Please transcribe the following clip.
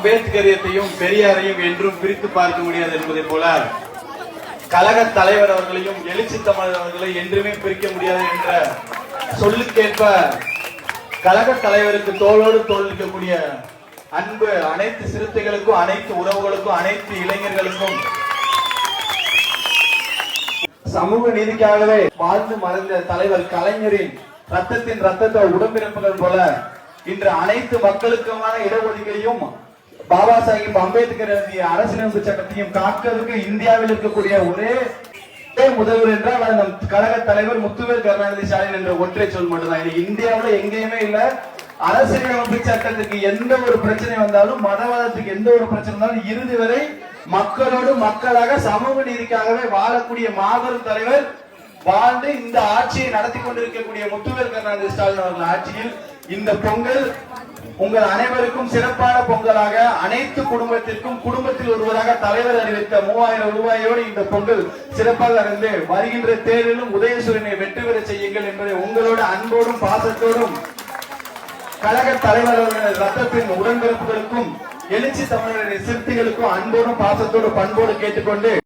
அம்பேத்கரியத்தையும் பெரியாரையும் என்றும் பிரித்து பார்க்க முடியாது என்பதை போல கழக தலைவர் அவர்களையும் எழுச்சி தமிழர் அவர்களை என்றுமே பிரிக்க முடியாது என்ற சொல்லுக்கேற்ப கழக தலைவருக்கு தோளோடு தோல் இருக்கக்கூடிய அன்பு அனைத்து சிறுத்தைகளுக்கும், அனைத்து உறவுகளுக்கும், அனைத்து இளைஞர்களுக்கும், சமூக நீதிக்காகவே வாழ்ந்து மறைந்த தலைவர் கலைஞரின் ரத்தத்தின் ரத்தத்தை உடம்பிறப்புகள் போல இன்று அனைத்து மக்களுக்குமான இடஒதுக்கீடையும் பாபா சாஹிப் அம்பேத்கர் எழுதிய அரசியலமைப்பு சட்டத்தையும் காக்கிறதுக்கு இந்தியாவில் இருக்கக்கூடிய ஒரே முதல்வர் என்றால் அது நம் கழக தலைவர் முத்துவேல் கருணாநிதி ஸ்டாலின் என்ற ஒற்றை சொல் மட்டும்தான். இந்தியாவில் எங்கேயுமே இல்ல. அரசியலமைப்பு சட்டத்துக்கு எந்த ஒரு பிரச்சனை வந்தாலும், மதவாதத்துக்கு எந்த ஒரு பிரச்சனை வந்தாலும் இறுதி வரை மக்களோடு மக்களாக சமூக நீதிக்காகவே வாழக்கூடிய மாபெரும் தலைவர் வாழ்ந்து இந்த ஆட்சியை நடத்தி கொண்டிருக்கக்கூடிய முத்துவேல் கருணாநிதி ஸ்டாலின் அவர்கள் ஆட்சியில் இந்த பொங்கல் உங்கள் அனைவருக்கும் சிறப்பான பொங்கலாக, அனைத்து குடும்பத்திற்கும் குடும்பத்தில் ஒருவராக தலைவர் அறிவித்த 3000 ரூபாயோடு இந்த பொங்கல் சிறப்பாக நடந்து வருகின்ற தேர்தலிலும் உதயசூரியனை வெற்றி பெற செய்யுங்கள் என்பதை உங்களோட அன்போடும் பாசத்தோடும் கழக தலைவர்கள் ரத்தத்தின் உடன்பிறப்புகளுக்கும் எழுச்சி தமிழரின் சிறுத்தைகளுக்கும் அன்போடும் பாசத்தோடு பண்போடு கேட்டுக்கொண்டு